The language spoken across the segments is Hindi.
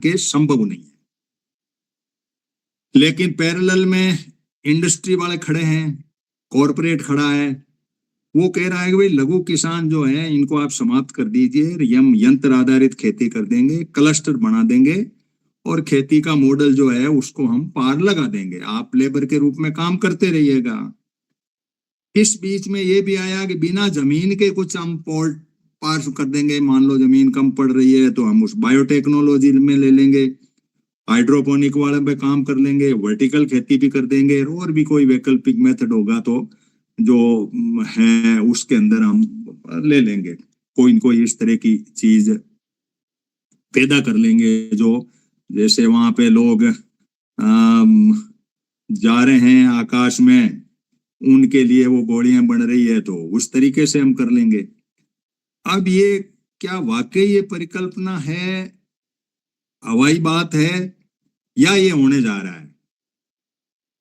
के संभव नहीं है। लेकिन पैरेलल में इंडस्ट्री वाले खड़े हैं, कॉरपोरेट खड़ा है, वो कह रहा है कि भाई लघु किसान जो है इनको आप समाप्त कर दीजिए, हम यंत्र आधारित खेती कर देंगे, क्लस्टर बना देंगे और खेती का मॉडल जो है उसको हम पार लगा देंगे, आप लेबर के रूप में काम करते रहिएगा। इस बीच में ये भी आया कि बिना जमीन के कुछ हम पोर्ट पार कर देंगे, मान लो जमीन कम पड़ रही है तो हम उस बायोटेक्नोलॉजी में ले लेंगे, हाइड्रोपोनिक वाले पे काम कर लेंगे, वर्टिकल खेती भी कर देंगे, और भी कोई वैकल्पिक मेथड होगा तो जो है उसके अंदर हम ले लेंगे, कोई न कोई इस तरह की चीज पैदा कर लेंगे। जो जैसे वहां पे लोग जा रहे हैं आकाश में, उनके लिए वो गोलियां बन रही है, तो उस तरीके से हम कर लेंगे। अब ये क्या वाकई ये परिकल्पना है, हवाई बात है, या ये होने जा रहा है?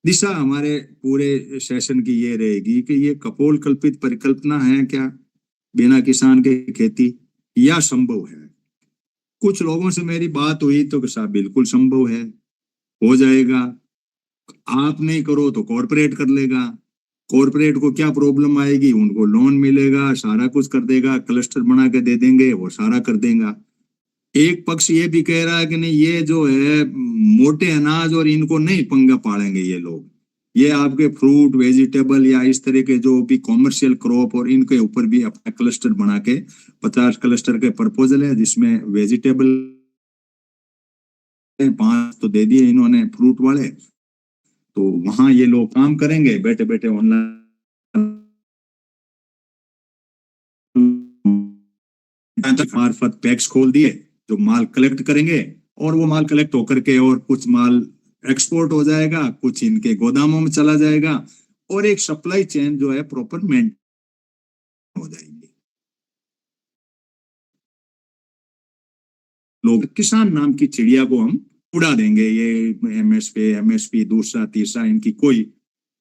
दिशा हमारे पूरे सेशन की ये रहेगी कि ये कपोल कल्पित परिकल्पना है क्या बिना किसान के खेती, या संभव है? कुछ लोगों से मेरी बात हुई तो साहब बिल्कुल संभव है, हो जाएगा, आप नहीं करो तो कॉरपोरेट कर लेगा, कॉरपोरेट को क्या प्रॉब्लम आएगी, उनको लोन मिलेगा, सारा कुछ कर देगा, क्लस्टर बना के दे देंगे, वो सारा कर देगा। एक पक्ष ये भी कह रहा है कि नहीं ये जो है मोटे अनाज और इनको नहीं पंगा पालेंगे ये लोग, ये आपके फ्रूट वेजिटेबल या इस तरह के जो भी कॉमर्शियल क्रॉप और इनके ऊपर भी अपना क्लस्टर बना के 50 क्लस्टर के प्रपोजल है, जिसमें वेजिटेबल 5 तो दे दिए इन्होंने फ्रूट वाले, तो वहां ये लोग काम करेंगे बैठे बैठे ऑनलाइन मार्फत पैक्स खोल दिए, जो माल कलेक्ट करेंगे और वो माल कलेक्ट होकर के और कुछ माल एक्सपोर्ट हो जाएगा, कुछ इनके गोदामों में चला जाएगा, और एक सप्लाई चेन जो है प्रॉपर मेंटेन हो जाएगी। लोग किसान नाम की चिड़िया को हम उड़ा देंगे, ये एमएसपी दूसरा तीसरा इनकी कोई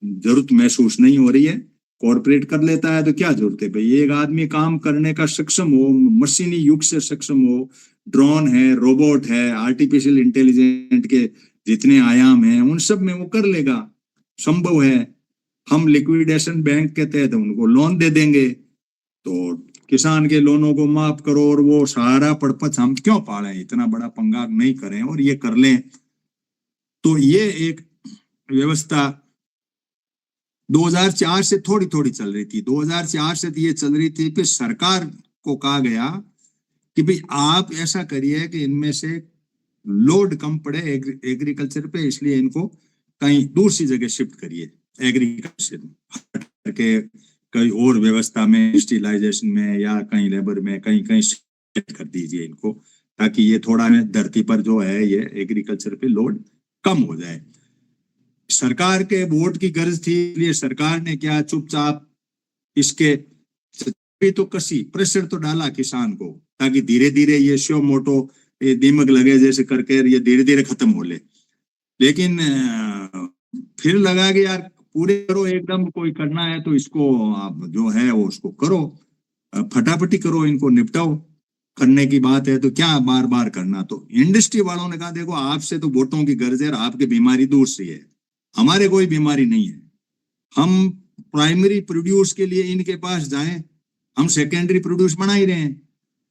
जरूरत महसूस नहीं हो रही है। कॉर्पोरेट कर लेता है तो क्या जरूरत है भाई, एक आदमी काम करने का सक्षम हो, मशीनी युग से सक्षम हो, ड्रोन है, रोबोट है, आर्टिफिशियल इंटेलिजेंट के जितने आयाम हैं उन सब में वो कर लेगा, संभव है। हम लिक्विडेशन बैंक के तहत उनको लोन दे देंगे, तो किसान के लोनों को माफ करो, और वो सारा पड़पच हम क्यों पालें, इतना बड़ा पंगा नहीं करें और ये कर लें। तो ये एक व्यवस्था 2004 से थोड़ी थोड़ी चल रही थी, 2004 से ये चल रही थी, फिर सरकार को कहा गया कि भाई आप ऐसा करिए कि इनमें से लोड कम पड़े एग्रीकल्चर पे, इसलिए इनको कहीं दूसरी जगह शिफ्ट करिए, एग्रीकल्चर के कहीं और व्यवस्था में, इंडस्ट्रियलाइजेशन में या कहीं लेबर में कहीं कहीं शिफ्ट कर दीजिए इनको, ताकि ये थोड़ा धरती पर जो है ये एग्रीकल्चर पे लोड कम हो जाए। सरकार के वोट की गर्ज थी, इसलिए सरकार ने क्या चुपचाप इसके तो कसी प्रेशर तो डाला किसान को, ताकि धीरे धीरे ये शो मोटो ये दीमक लगे जैसे करके ये धीरे धीरे खत्म हो ले। लेकिन फिर लगा कि यार पूरे करो एकदम, कोई करना है तो इसको आप जो है वो उसको करो, फटाफटी करो, इनको निपटाओ, करने की बात है तो क्या बार बार करना। तो इंडस्ट्री वालों ने कहा देखो आपसे तो वोटों की गर्ज है, आपकी बीमारी दूर से है, हमारे कोई बीमारी नहीं है, हम प्राइमरी प्रोड्यूस के लिए इनके पास जाएं, हम सेकेंडरी प्रोड्यूस बना ही रहे हैं,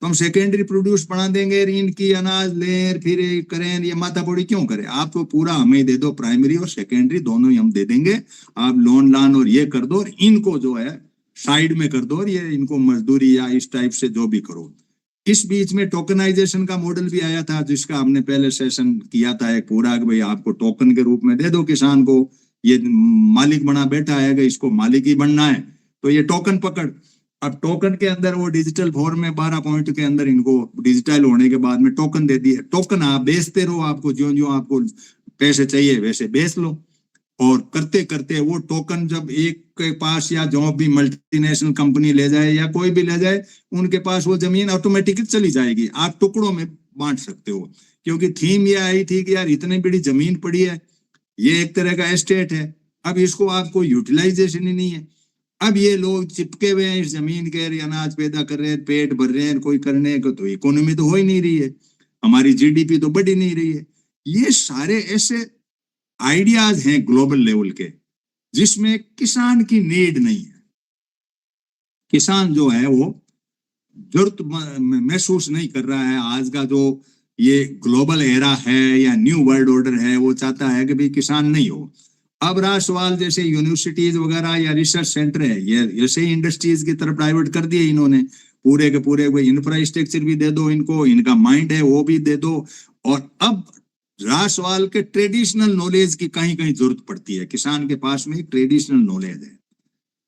तो हम सेकेंडरी प्रोड्यूस बना देंगे, इनकी अनाज लें फिर करें, ये माथापौड़ी क्यों करें, आप तो पूरा हमें दे दो, प्राइमरी और सेकेंडरी दोनों ही हम दे देंगे, आप लोन लान और ये कर दो, और इनको जो है साइड में कर दो, और ये इनको मजदूरी या इस टाइप से जो भी करो। इस बीच में टोकनाइजेशन का मॉडल भी आया था, जिसका हमने पहले सेशन किया था एक पूरा, कि भाई आपको टोकन के रूप में दे दो किसान को, ये मालिक बना बैठा है, इसको मालिक ही बनना है तो ये टोकन पकड़। अब टोकन के अंदर वो डिजिटल फॉर्म में 12 पॉइंट के अंदर इनको डिजिटल होने के बाद में टोकन दे दिए, टोकन आप बेचते रहो, आपको जो जो आपको पैसे चाहिए वैसे बेच लो, और करते करते वो टोकन जब एक के पास या जो भी मल्टीनेशनल कंपनी ले जाए या कोई भी ले जाए, उनके पास वो जमीन ऑटोमेटिकली चली जाएगी, आप टुकड़ों में बांट सकते हो, क्योंकि थीम ये आई थी कि यार इतनी बड़ी जमीन पड़ी है, ये एक तरह का एस्टेट है, अब इसको आपको यूटिलाइजेशन ही नहीं है, अब ये लोग चिपके हुए हैं इस जमीन के, अनाज पैदा कर रहे हैं, पेट भर रहे हैं, कोई करने को तो इकोनॉमी तो हो ही नहीं रही है, हमारी जीडीपी तो बढ़ ही नहीं रही है। ये सारे ऐसे आइडियाज हैं ग्लोबल लेवल के जिसमें किसान की नीड नहीं है। किसान जो है वो जरूरत महसूस नहीं कर रहा है। आज का जो ये ग्लोबल एरा है या न्यू वर्ल्ड ऑर्डर है, वो चाहता है कि भाई किसान नहीं हो। अब रहा सवाल, जैसे यूनिवर्सिटीज वगैरह या रिसर्च सेंटर है, ये ऐसे ही इंडस्ट्रीज की तरफ डाइवर्ट कर दिए इन्होंने। पूरे के पूरे इंफ्रास्ट्रक्चर भी दे दो इनको, इनका माइंड है वो भी दे दो। और अब रहा सवाल के ट्रेडिशनल नॉलेज की कहीं कहीं जरूरत पड़ती है। किसान के पास में ट्रेडिशनल नॉलेज है,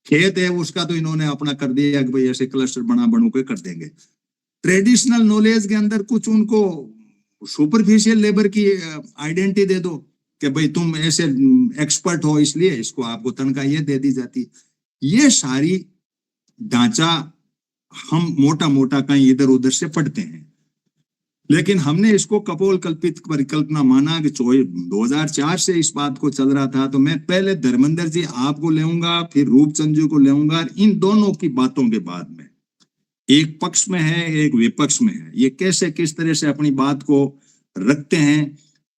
खेत है उसका तो इन्होंने अपना कर दिया कि भाई ऐसे क्लस्टर बनू के कर देंगे। ट्रेडिशनल नॉलेज के अंदर कुछ उनको सुपरफिशियल लेबर की आइडेंटिटी दे दो कि भाई तुम ऐसे एक्सपर्ट हो इसलिए इसको आपको तनख्वाह ये दे दी जाती। ये सारी ढांचा हम मोटा मोटा कहीं इधर उधर से पढ़ते हैं, लेकिन हमने इसको कपोल कल्पित परिकल्पना माना कि 2004 से इस बात को चल रहा था। तो मैं पहले धर्मेंद्र जी आपको लेऊंगा, फिर रूपचंद जी को लेऊंगा। इन दोनों की बातों के बाद में एक पक्ष में है एक विपक्ष में है, ये कैसे किस तरह से अपनी बात को रखते हैं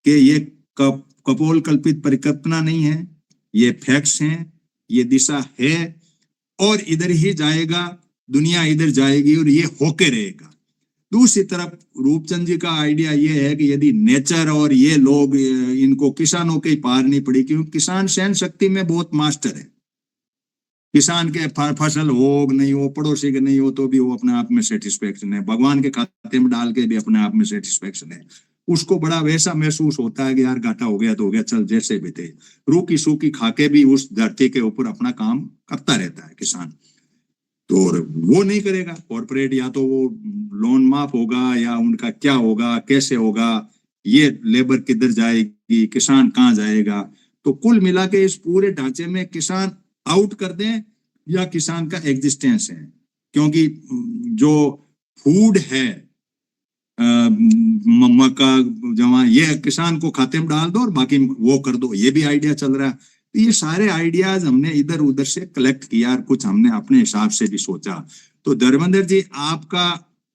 कि ये कपोल कल्पित परिकल्पना नहीं है, ये फैक्ट्स हैं, ये दिशा है और इधर ही जाएगा, दुनिया इधर जाएगी और ये होके रहेगा। दूसरी तरफ रूपचंद जी का आइडिया ये है कि यदि नेचर और ये लोग इनको किसानों के पार नहीं पड़ी, क्योंकि किसान सहन शक्ति में बहुत मास्टर है। किसान के फसल हो नहीं हो, पड़ोसी के नहीं हो तो भी वो अपने आप में सेटिस्फेक्शन है, भगवान के खाते में डाल के भी अपने आप में सेटिस्फेक्शन है। उसको बड़ा वैसा महसूस होता है कि यार घाटा हो गया तो हो गया, चल जैसे भी थे, रूखी सूखी खाके भी उस धरती के ऊपर अपना काम करता रहता है किसान। तो वो नहीं करेगा कॉर्पोरेट, या तो वो लोन माफ होगा या उनका क्या होगा, कैसे होगा, ये लेबर किधर जाएगी, किसान कहाँ जाएगा। तो कुल मिला के इस पूरे ढांचे में किसान आउट कर दें या किसान का एग्जिस्टेंस है, क्योंकि जो फूड है मक्का जमा, ये किसान को खाते में डाल दो और बाकी वो कर दो, ये भी आइडिया चल रहा है। तो ये सारे आइडियाज हमने इधर उधर से कलेक्ट किया और कुछ हमने अपने हिसाब से भी सोचा। तो धर्मेंद्र जी आपका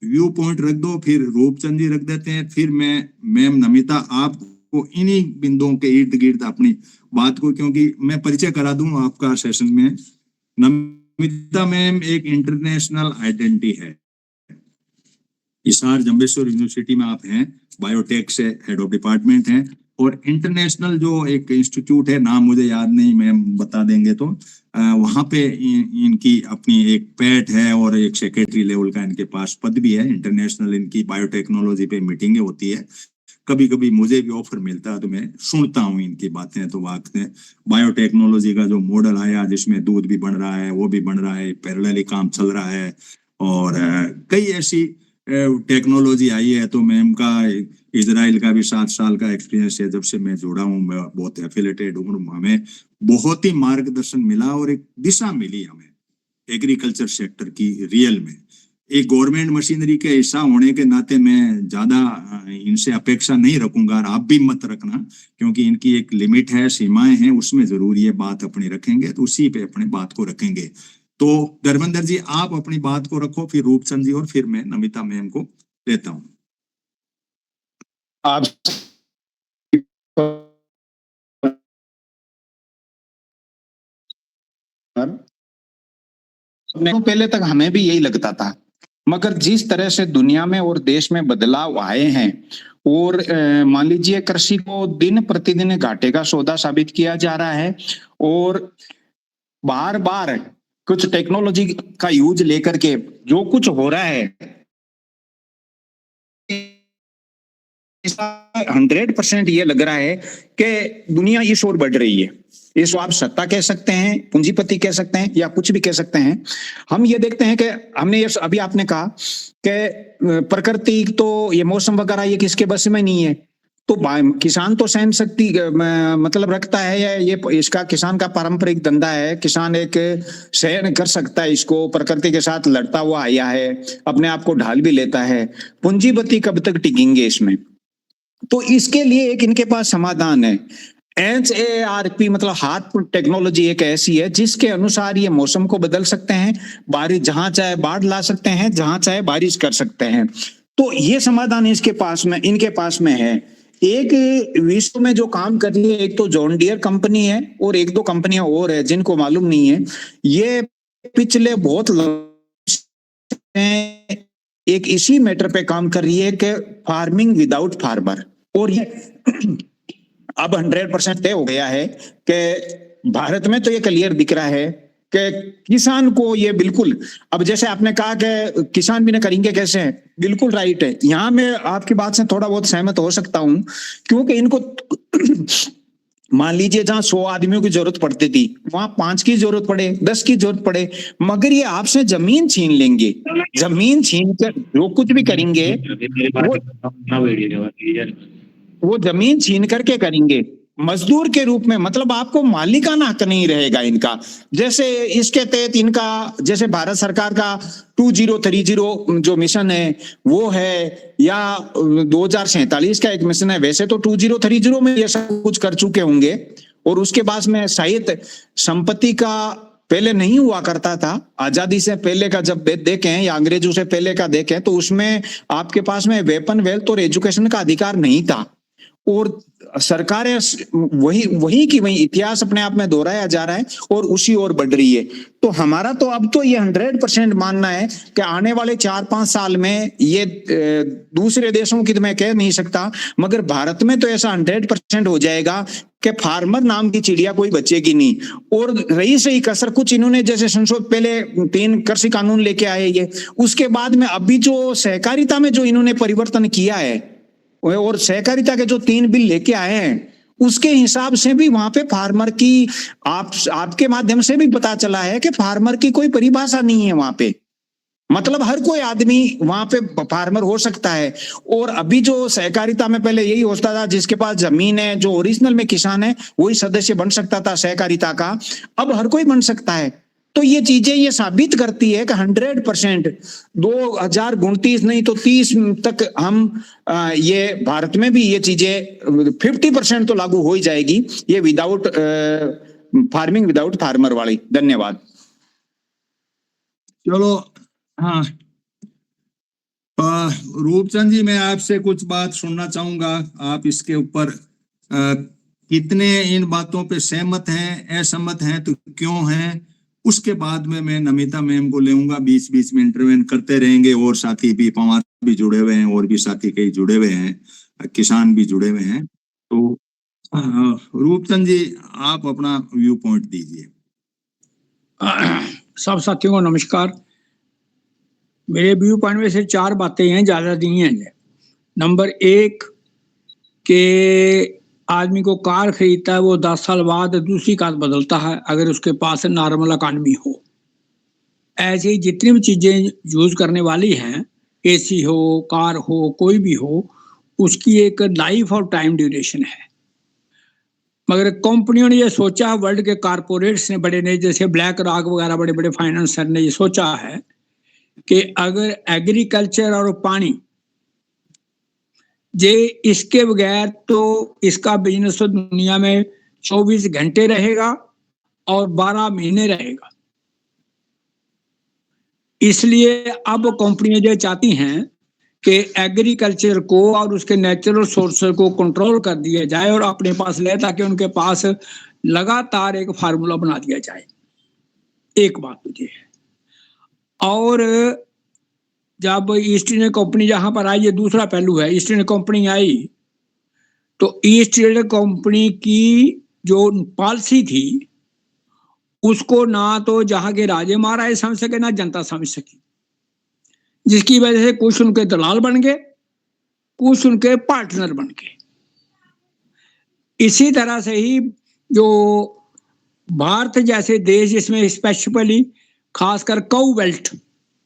व्यू पॉइंट रख दो, फिर रूपचंद जी रख देते हैं, फिर मैं मैम नमिता आपको इन्हीं बिंदुओं के इर्द गिर्द अपनी बात को, क्योंकि मैं परिचय करा दूं आपका सेशन में। नमिता मैम एक इंटरनेशनल आइडेंटिटी है। हिसार जम्बेश्वर यूनिवर्सिटी में आप हैं, बायोटेक से हेड ऑफ डिपार्टमेंट हैं, और इंटरनेशनल जो एक इंस्टीट्यूट है, नाम मुझे याद नहीं, मैम बता देंगे तो वहां पे इनकी अपनी एक पैट है और एक सेक्रेटरी लेवल का इनके पास पद भी है। इंटरनेशनल इनकी बायोटेक्नोलॉजी पे मीटिंगें होती है, कभी कभी मुझे भी ऑफर मिलता है तो मैं सुनता हूँ इनकी बातें। तो वाकई बायोटेक्नोलॉजी का जो मॉडल आया जिसमें दूध भी बन रहा है, वो भी बन रहा है, पैरेलली काम चल रहा है, और कई ऐसी टेक्नोलॉजी आई है। तो मैम का इजराइल का भी 7 साल का एक्सपीरियंस है, जब से मैं जुड़ा हूँ, मैं बहुत एफिलेटेड हूँ, हमें बहुत ही मार्गदर्शन मिला और एक दिशा मिली हमें एग्रीकल्चर सेक्टर की। रियल में एक गवर्नमेंट मशीनरी के हिस्सा होने के नाते मैं ज्यादा इनसे अपेक्षा नहीं रखूंगा, और आप भी मत रखना, क्योंकि इनकी एक लिमिट है, सीमाएं हैं, उसमें जरूर ये बात अपनी रखेंगे तो उसी पे अपनी बात को रखेंगे। तो धर्मेंद्र जी आप अपनी बात को रखो, फिर रूपचंद जी, और फिर मैं नमिता मैम को लेता हूं। आप पहले तक हमें भी यही लगता था, मगर जिस तरह से दुनिया में और देश में बदलाव आए हैं, और मान लीजिए कृषि को दिन प्रतिदिन घाटे का सौदा साबित किया जा रहा है, और बार बार कुछ टेक्नोलॉजी का यूज लेकर के जो कुछ हो रहा है 100% ये लग रहा है कि दुनिया इस ओर बढ़ रही है। इसको आप सत्ता कह सकते हैं, पूंजीपति कह सकते हैं, या कुछ भी कह सकते हैं। हम ये देखते हैं कि हमने ये अभी आपने कहा कि प्रकृति तो ये मौसम वगैरह ये किसके बस में नहीं है, तो किसान तो सहन शक्ति मतलब रखता है, ये इसका किसान का पारंपरिक धंधा है, किसान एक सहन कर सकता है इसको, प्रकृति के साथ लड़ता हुआ आया है, अपने आप को ढाल भी लेता है। पूंजीपति कब तक टिकेंगे इसमें? तो इसके लिए एक इनके पास समाधान है, HARP, मतलब हार्प टेक्नोलॉजी एक ऐसी है जिसके अनुसार ये मौसम को बदल सकते हैं, बारिश जहां चाहे बाढ़ ला सकते हैं, जहां चाहे बारिश कर सकते हैं। तो ये समाधान इनके पास में है। एक विश्व में जो काम कर रही है, एक तो जॉन डियर कंपनी है और एक दो कंपनियां और है जिनको मालूम नहीं है। ये पिछले बहुत एक इसी मैटर पे काम कर रही है कि फार्मिंग विदाउट फार्मर, और ये अब 100% तय हो गया है कि भारत में तो ये क्लियर दिख रहा है कि किसान को ये बिल्कुल, अब जैसे आपने कहा कि किसान भी ना करेंगे कैसे, बिल्कुल राइट है। यहां मैं आपकी बात से थोड़ा बहुत सहमत हो सकता हूं, क्योंकि इनको मान लीजिए जहां 100 आदमियों की जरूरत पड़ती थी वहां 5 की जरूरत पड़े, 10 की जरूरत पड़े, मगर ये आपसे जमीन छीन लेंगे। जमीन छीन कर जो कुछ भी करेंगे वो जमीन छीन करके करेंगे मजदूर के रूप में, मतलब आपको मालिकाना हक नहीं रहेगा इनका। जैसे इसके तहत इनका, जैसे भारत सरकार का 2030 जो मिशन है वो है, या 2047 का एक मिशन है, वैसे तो 2030 में ये सब कुछ कर चुके होंगे। और उसके बाद में शायद संपत्ति का पहले नहीं हुआ करता था, आजादी से पहले का जब देखें या अंग्रेजों से पहले का देखें तो उसमें आपके पास में वेपन, वेल्थ और एजुकेशन का अधिकार नहीं था। और सरकारें वही की वही इतिहास अपने आप में दोहराया जा रहा है और उसी ओर बढ़ रही है। तो हमारा तो अब तो ये 100% मानना है कि आने वाले 4-5 साल में ये दूसरे देशों की तो मैं कह नहीं सकता, मगर भारत में तो ऐसा 100% हो जाएगा कि फार्मर नाम की चिड़िया कोई बचेगी नहीं। और रही सही कसर कुछ इन्होंने जैसे संशोधन, पहले 3 कृषि कानून लेके आए ये, उसके बाद में अभी जो सहकारिता में जो इन्होंने परिवर्तन किया है और सहकारिता के जो 3 बिल लेके आए हैं उसके हिसाब से भी वहां पे फार्मर की आपके माध्यम से भी पता चला है कि फार्मर की कोई परिभाषा नहीं है वहां पे, मतलब हर कोई आदमी वहां पे फार्मर हो सकता है। और अभी जो सहकारिता में पहले यही होता था, जिसके पास जमीन है, जो ओरिजिनल में किसान है वही सदस्य बन सकता था सहकारिता का, अब हर कोई बन सकता है। तो ये चीजें ये साबित करती है कि 100% 2029 नहीं तो 30 तक हम ये भारत में भी ये चीजें 50% तो लागू हो ही जाएगी, ये विदाउट फार्मिंग विदाउट फार्मर वाली। धन्यवाद। चलो, हाँ, रूपचंद जी, मैं आपसे कुछ बात सुनना चाहूंगा। आप इसके ऊपर कितने इन बातों पे सहमत हैं, असहमत हैं तो क्यों हैं? उसके बाद में मैं नमिता मैम को लेऊंगा, बीच बीच में इंटरवेन करते रहेंगे। और साथी भी पवार भी जुड़े हुए हैं, और भी साथी कई जुड़े हुए हैं, किसान भी जुड़े हुए हैं। तो रूपचंद जी, आप अपना व्यू पॉइंट दीजिए। सब साथियों को नमस्कार। मेरे व्यू पॉइंट में से 4 बातें हैं, ज्यादा नहीं है। नंबर 1 के आदमी को कार खरीदता है, वो 10 साल बाद दूसरी कार बदलता है अगर उसके पास नॉर्मल इकॉनमी हो। ऐसे ही जितनी भी चीजें यूज करने वाली हैं, एसी हो, कार हो, कोई भी हो, उसकी एक लाइफ और टाइम ड्यूरेशन है। मगर कंपनियों ने ये सोचा, वर्ल्ड के कारपोरेट्स ने, बड़े ने, जैसे ब्लैक रॉक वगैरह बड़े बड़े फाइनेंसर ने ये सोचा है कि अगर एग्रीकल्चर और पानी जे इसके बगैर तो इसका बिजनेस तो दुनिया में 24 घंटे रहेगा और 12 महीने रहेगा। इसलिए अब कंपनियां जो चाहती हैं कि एग्रीकल्चर को और उसके नेचुरल सोर्सेज को कंट्रोल कर दिया जाए और अपने पास ले, ताकि उनके पास लगातार एक फार्मूला बना दिया जाए। एक बात तो ये है। और जब ईस्ट इंडिया कंपनी जहां पर आई, ये दूसरा पहलू है, ईस्ट इंडिया कंपनी आई तो ईस्ट इंडिया कंपनी की जो पॉलिसी थी उसको ना तो जहां के राजे महाराज समझ सके, ना जनता समझ सकी, जिसकी वजह से कुछ उनके दलाल बन गए, कुछ उनके पार्टनर बन गए। इसी तरह से ही जो भारत जैसे देश, जिसमें स्पेशली खासकर काऊ बेल्ट,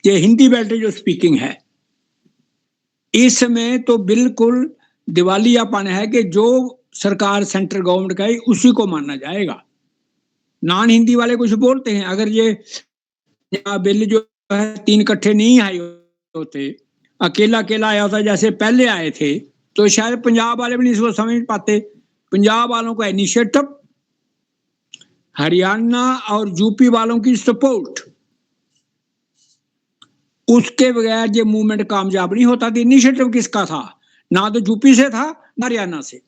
ये हिंदी बेल्ट जो स्पीकिंग है, इसमें तो बिल्कुल दिवालियापन है कि जो सरकार सेंट्रल गवर्नमेंट का है उसी को मानना जाएगा। नॉन हिंदी वाले कुछ बोलते हैं, अगर ये बिल जो है 3 इकट्ठे नहीं आए होते, अकेला अकेला आया होता जैसे पहले आए थे, तो शायद पंजाब वाले भी नहीं इसको समझ पाते। पंजाब वालों का इनिशिएटिव, हरियाणा और यूपी वालों की सपोर्ट, उसके बगैर ये मूवमेंट कामयाब नहीं होता। इनिशिएटिव किसका था? ना तो यूपी से था ना हरियाणा से।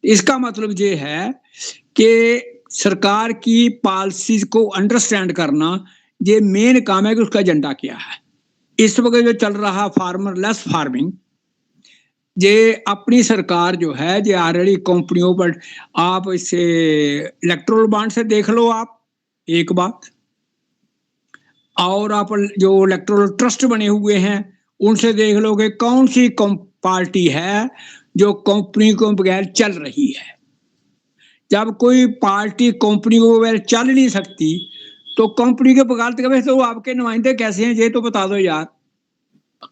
इसका मतलब ये है कि सरकार की पॉलिसी को अंडरस्टैंड करना ये मेन काम है कि उसका एजेंडा क्या है। इस वक्त जो चल रहा फार्मर लेस फार्मिंग, ये अपनी सरकार जो है ये ऑलरेडी कंपनियों पर, आप इसे इलेक्ट्रोल बॉन्ड से देख लो आप एक बात, और आप जो इलेक्ट्रोल ट्रस्ट बने हुए हैं उनसे देख लो कि कौन सी पार्टी है जो कंपनी को बगैर चल रही है। जब कोई पार्टी कंपनी को बगैर चल नहीं सकती तो कंपनी के बगैर तो आपके नुमाइंदे कैसे हैं ये तो बता दो यार।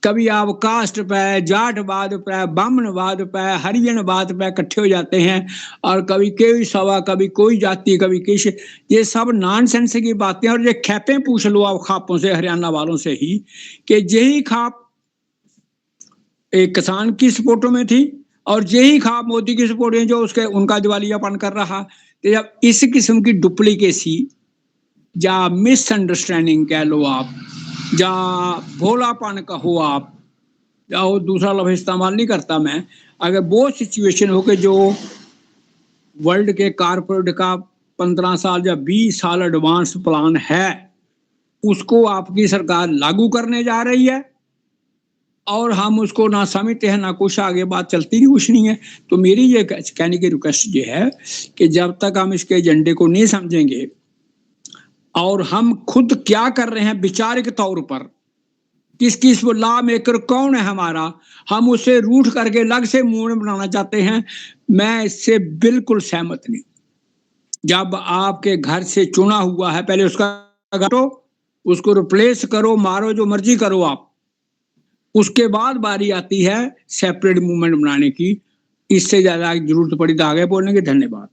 कभी आप कास्ट पे, जाटवाद पे, ब्राह्मणवाद पे, हरिजनवाद पे इकट्ठे हो जाते हैं, और कभी कोई सभा, कभी कोई जाति, कभी किस, ये सब नॉनसेंस की बातें। और ये खेपे पूछ लो आप खापों से, हरियाणा वालों से ही, कि यही खाप एक किसान की सपोर्टों में थी और यही खाप मोदी की सपोर्ट में जो उसके उनका दिवालियापन कर रहा। तो जब इस किस्म की डुप्लीकेसी या मिसअंडरस्टैंडिंग कह लो आप, या भोलापन कहो आप, या वो दूसरा लफ्ज इस्तेमाल नहीं करता मैं, अगर वो सिचुएशन हो के जो वर्ल्ड के कारपोरेट का 15 साल या 20 साल एडवांस प्लान है उसको आपकी सरकार लागू करने जा रही है और हम उसको ना समझते हैं ना कुछ, आगे बात चलती नहीं, कुछ नहीं है। तो मेरी ये कहने की रिक्वेस्ट ये है कि जब तक हम इसके एजेंडे को नहीं समझेंगे और हम खुद क्या कर रहे हैं विचारिक तौर पर, किस किस लॉ मेकर कौन है हमारा, हम उसे रूठ करके अलग से मूवमेंट बनाना चाहते हैं, मैं इससे बिल्कुल सहमत नहीं। जब आपके घर से चुना हुआ है पहले उसका घटो, उसको रिप्लेस करो, मारो, जो मर्जी करो आप, उसके बाद बारी आती है सेपरेट मूवमेंट बनाने की। इससे ज्यादा जरूरत पड़ी तो आगे बोलने की। धन्यवाद।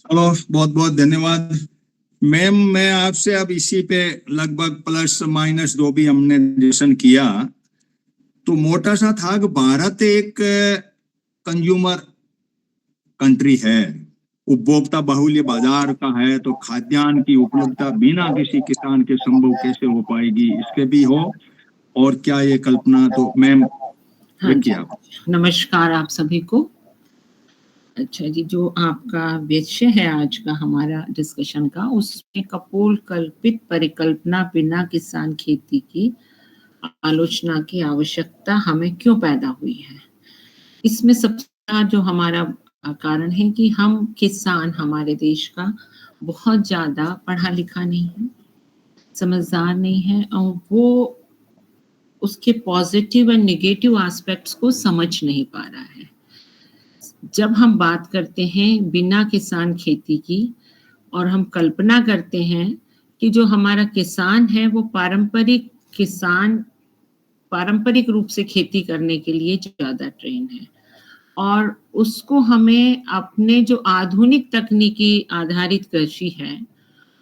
चलो, बहुत बहुत धन्यवाद मैम। मैं आपसे अब इसी पे लगभग प्लस माइनस जो भी हमने डिस्कशन किया, तो मोटा सा था कि भारत एक कंज्यूमर कंट्री है, उपभोक्ता बहुल्य बाजार का है, तो खाद्यान्न की उपलब्धता बिना किसी किसान के संभव कैसे हो पाएगी, इसके भी हो। और क्या ये कल्पना, तो मैम हाँ जी, नमस्कार आप सभी को। अच्छा जी, जो आपका विषय है आज का हमारा डिस्कशन का, उसमें कपोल कल्पित परिकल्पना बिना किसान खेती की आलोचना की आवश्यकता हमें क्यों पैदा हुई है। इसमें सबसे बड़ा जो हमारा कारण है कि हम किसान, हमारे देश का बहुत ज्यादा पढ़ा लिखा नहीं है, समझदार नहीं है, और वो उसके पॉजिटिव एंड नेगेटिव एस्पेक्ट्स को समझ नहीं पा रहा है। जब हम बात करते हैं बिना किसान खेती की और हम कल्पना करते हैं कि जो हमारा किसान है वो पारंपरिक रूप से खेती करने के लिए ज्यादा ट्रेन है, और उसको हमें अपने जो आधुनिक तकनीकी आधारित कृषि है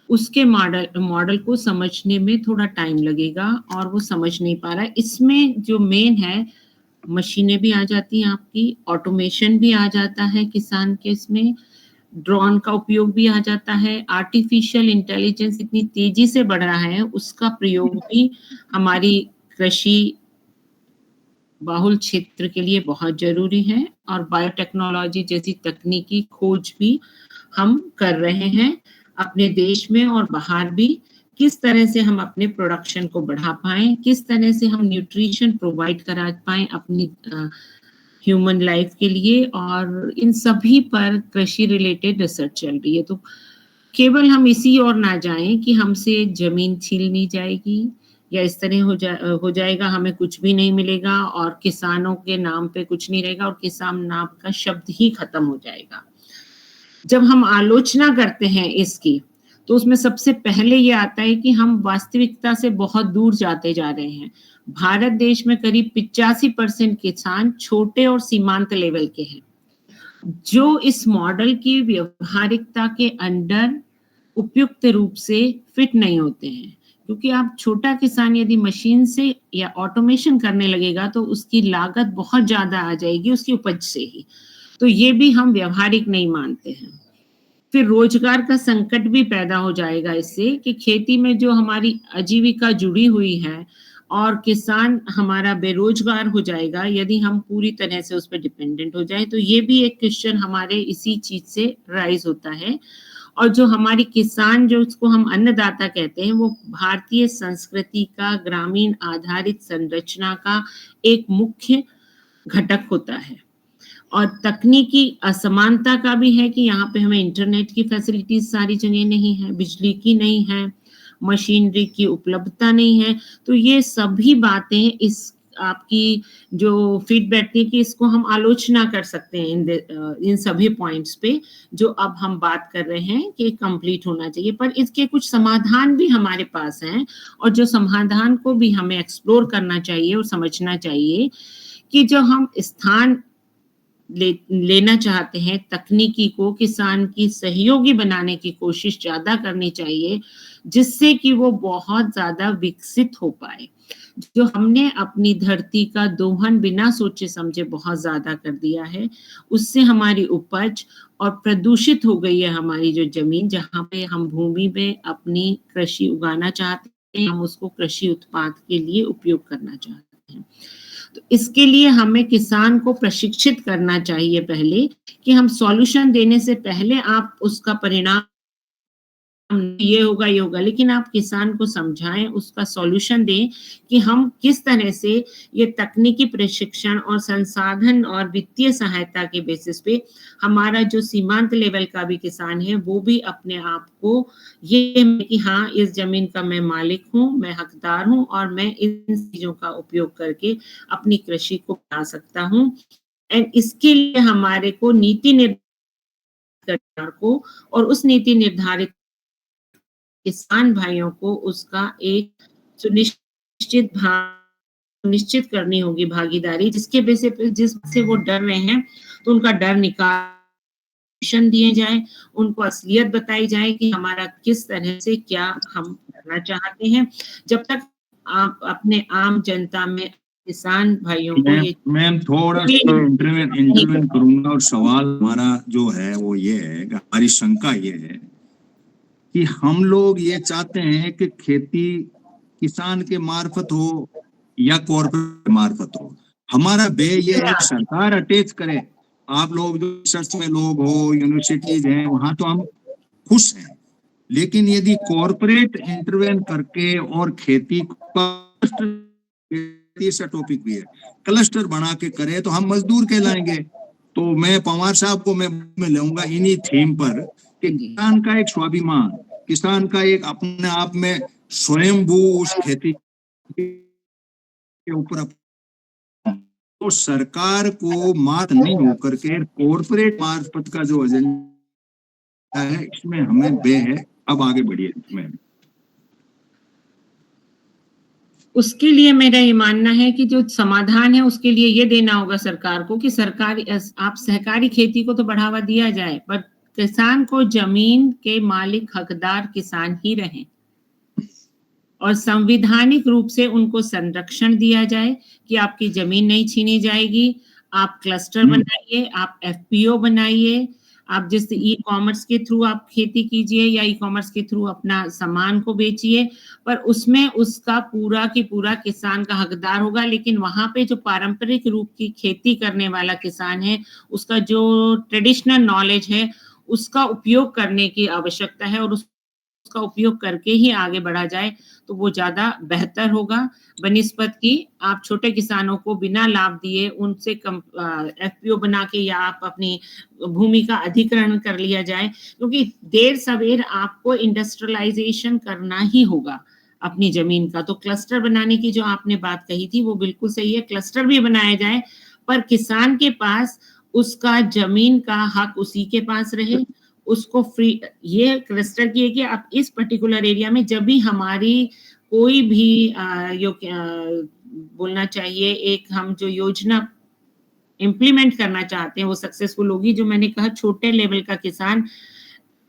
उसके मॉडल को समझने में थोड़ा टाइम लगेगा, और वो समझ नहीं पा रहा है। इसमें जो मेन है, मशीनें भी आ जाती हैं आपकी, ऑटोमेशन भी आ जाता है किसान के, इसमें ड्रोन का उपयोग भी आ जाता है, आर्टिफिशियल इंटेलिजेंस इतनी तेजी से बढ़ रहा है, उसका प्रयोग भी हमारी कृषि बाहुल क्षेत्र के लिए बहुत जरूरी है, और बायोटेक्नोलॉजी जैसी तकनीकी खोज भी हम कर रहे हैं अपने देश में और बाहर भी। किस तरह से हम अपने प्रोडक्शन को बढ़ा पाएं, किस तरह से हम न्यूट्रिशन प्रोवाइड करा पाएं अपनी ह्यूमन लाइफ के लिए, और इन सभी पर कृषि रिलेटेड रिसर्च चल रही है। तो केवल हम इसी ओर ना जाएं कि हमसे जमीन छीन ली जाएगी या इस तरह हो जाएगा, हमें कुछ भी नहीं मिलेगा और किसानों के नाम पे कुछ नहीं रहेगा और किसान नाम का शब्द ही खत्म हो जाएगा। जब हम आलोचना करते हैं इसकी, तो उसमें सबसे पहले ये आता है कि हम वास्तविकता से बहुत दूर जाते जा रहे हैं। भारत देश में करीब 85% किसान छोटे और सीमांत लेवल के हैं, जो इस मॉडल की व्यवहारिकता के अंडर उपयुक्त रूप से फिट नहीं होते हैं। क्योंकि आप छोटा किसान यदि मशीन से या ऑटोमेशन करने लगेगा तो उसकी लागत बहुत ज्यादा आ जाएगी उसकी उपज से ही, तो ये भी हम व्यवहारिक नहीं मानते हैं। फिर रोजगार का संकट भी पैदा हो जाएगा इससे, कि खेती में जो हमारी आजीविका जुड़ी हुई है और किसान हमारा बेरोजगार हो जाएगा यदि हम पूरी तरह से उस पर डिपेंडेंट हो जाए। तो ये भी एक क्वेश्चन हमारे इसी चीज से राइज होता है। और जो हमारी किसान, जो उसको हम अन्नदाता कहते हैं, वो भारतीय संस्कृति का ग्रामीण आधारित संरचना का एक मुख्य घटक होता है। और तकनीकी असमानता का भी है कि यहाँ पे हमें इंटरनेट की फैसिलिटीज सारी जगह नहीं है, बिजली की नहीं है, मशीनरी की उपलब्धता नहीं है। तो ये सभी बातें इस आपकी जो फीडबैक थी कि इसको हम आलोचना कर सकते हैं इन सभी पॉइंट्स पे जो अब हम बात कर रहे हैं कि कंप्लीट होना चाहिए। पर इसके कुछ समाधान भी हमारे पास हैं और जो समाधान को भी हमें एक्सप्लोर करना चाहिए और समझना चाहिए कि जो हम स्थान लेना चाहते हैं तकनीकी को किसान की सहयोगी बनाने की कोशिश ज्यादा करनी चाहिए, जिससे कि वो बहुत ज्यादा विकसित हो पाए। जो हमने अपनी धरती का दोहन बिना सोचे समझे बहुत ज्यादा कर दिया है, उससे हमारी उपज और प्रदूषित हो गई है हमारी जो जमीन, जहाँ पे हम भूमि में अपनी कृषि उगाना चाहते हैं, हम उसको कृषि उत्पाद के लिए उपयोग करना चाहते हैं। तो इसके लिए हमें किसान को प्रशिक्षित करना चाहिए पहले, कि हम सॉल्यूशन देने से पहले आप उसका परिणाम ये होगा, लेकिन आप किसान को समझाएं, उसका सॉल्यूशन दें कि हम किस तरह से ये तकनीकी प्रशिक्षण और संसाधन और वित्तीय सहायता के बेसिस पे हमारा जो सीमांत लेवल का भी किसान है वो भी अपने आप को ये कि हाँ, इस जमीन का मैं मालिक हूँ, मैं हकदार हूँ और मैं इन चीजों का उपयोग करके अपनी कृषि को बढ़ा सकता हूँ। एंड इसके लिए हमारे को नीति निर्धारण को और उस नीति निर्धारित किसान भाइयों को उसका एक सुनिश्चित करनी होगी भागीदारी, जिसके बेसिस पे जिससे वो डर रहे हैं तो उनका डर निकाल दिए जाए, उनको असलियत बताई जाए कि हमारा किस तरह से क्या हम करना चाहते हैं। जब तक आप अपने आम जनता में किसान भाइयों को ये मैम थोड़ा सा इंटरवेन करूंगा। और सवाल हमारा जो है वो ये है, हमारी शंका ये है कि हम लोग ये चाहते हैं कि खेती किसान के मार्फत हो या कॉर्पोरेट मार्फत हो। हमारा बे ये है कि सरकार अटैच करे। आप लोग जो रिसर्च में लोग हो, यूनिवर्सिटीज हैं, वहां तो हम खुश हैं, लेकिन यदि कॉर्पोरेट इंटरवेन करके और खेती का टॉपिक भी है, क्लस्टर बना के करे तो हम मजदूर कहलाएंगे। तो मैं पवार साहब को मैं लूंगा इन्हीं थीम पर कि किसान का एक स्वाभिमान, किसान का एक अपने आप में स्वयंभू उस खेती के ऊपर, तो सरकार को मात नहीं होकर के कॉर्पोरेट मार्फत का जो एजेंडा है, इसमें हमें बे है। अब आगे बढ़िए इसमें। उसके लिए मेरा ये मानना है कि जो समाधान है उसके लिए ये देना होगा सरकार को कि सरकार आप सहकारी खेती को तो बढ़ावा दिया जाए, पर किसान को जमीन के मालिक हकदार किसान ही रहें और संवैधानिक रूप से उनको संरक्षण दिया जाए कि आपकी जमीन नहीं छीनी जाएगी। आप क्लस्टर बनाइए, आप एफपीओ बनाइए, आप जिस ई कॉमर्स के थ्रू आप खेती कीजिए या ई कॉमर्स के थ्रू अपना सामान को बेचिए, पर उसमें उसका पूरा की पूरा किसान का हकदार होगा। लेकिन वहां पे जो पारंपरिक रूप की खेती करने वाला किसान है, उसका जो ट्रेडिशनल नॉलेज है उसका उपयोग करने की आवश्यकता है और उसका उपयोग करके ही आगे बढ़ा जाए तो वो ज्यादा बेहतर होगा बनिस्बत की आप छोटे किसानों को बिना लाभ दिए उनसे एफपीओ बना के या आप अपनी भूमि का अधिग्रहण कर लिया जाए, क्योंकि देर सवेर आपको इंडस्ट्रियलाइजेशन करना ही होगा अपनी जमीन का। तो क्लस्टर बनाने की जो आपने बात कही थी वो बिल्कुल सही है, क्लस्टर भी बनाया जाए पर किसान के पास उसका जमीन का हक उसी के पास रहे, उसको फ्री। ये क्लस्टर की है कि आप इस पर्टिकुलर एरिया में जब भी हमारी कोई भी बोलना चाहिए एक हम जो योजना इम्प्लीमेंट करना चाहते हैं वो सक्सेसफुल होगी। जो मैंने कहा छोटे लेवल का किसान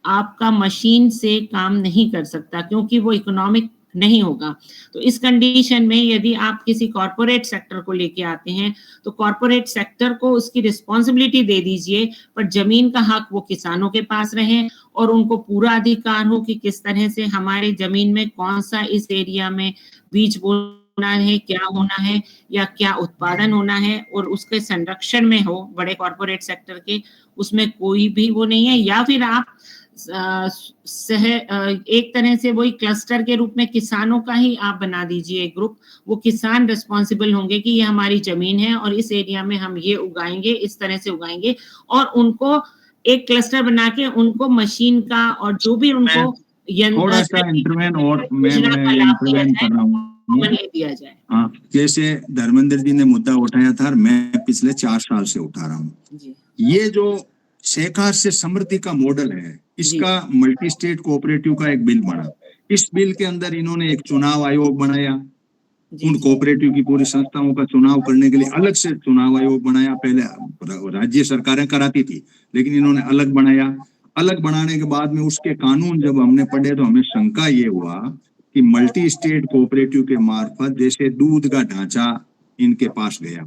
आपका मशीन से काम नहीं कर सकता क्योंकि वो इकोनॉमिक नहीं होगा। तो इस कंडीशन में यदि आप किसी कॉर्पोरेट सेक्टर को लेके आते हैं तो कॉर्पोरेट सेक्टर को उसकी रिस्पॉन्सिबिलिटी दे दीजिए, पर जमीन का हक वो किसानों के पास रहे और उनको पूरा अधिकार हो कि किस तरह से हमारे जमीन में कौन सा इस एरिया में बीज बोना होना है, क्या होना है या क्या उत्पादन होना है, और उसके संरक्षण में हो बड़े कॉर्पोरेट सेक्टर के, उसमें कोई भी वो नहीं है। या फिर आप एक तरह से वही क्लस्टर के रूप में किसानों का ही आप बना दीजिए ग्रुप, वो किसान रिस्पॉन्सिबल होंगे कि ये हमारी जमीन है और इस एरिया में हम ये उगाएंगे, इस तरह से उगाएंगे, और उनको एक क्लस्टर बना के उनको मशीन का और जो भी उनको थोड़ा सा इंटरवेन और मैं इंटरवेन कर रहा हूँ। दिया जाए। हाँ, जैसे धर्मेंद्र जी ने मुद्दा उठाया था, मैं पिछले 4 साल से उठा रहा हूँ। ये जो सहकार से समृद्धि का मॉडल है, इसका मल्टी स्टेट कोऑपरेटिव का एक बिल बना। इस बिल के अंदर इन्होंने एक चुनाव आयोग बनाया, उन कोऑपरेटिव की पूरी संस्थाओं का चुनाव करने के लिए अलग से चुनाव आयोग बनाया। पहले राज्य सरकारें कराती थी, लेकिन इन्होंने अलग बनाया। अलग बनाने के बाद में उसके कानून जब हमने पढ़े तो हमें शंका ये हुआ कि मल्टी स्टेट कोऑपरेटिव के मार्फत जैसे दूध का ढांचा इनके पास गया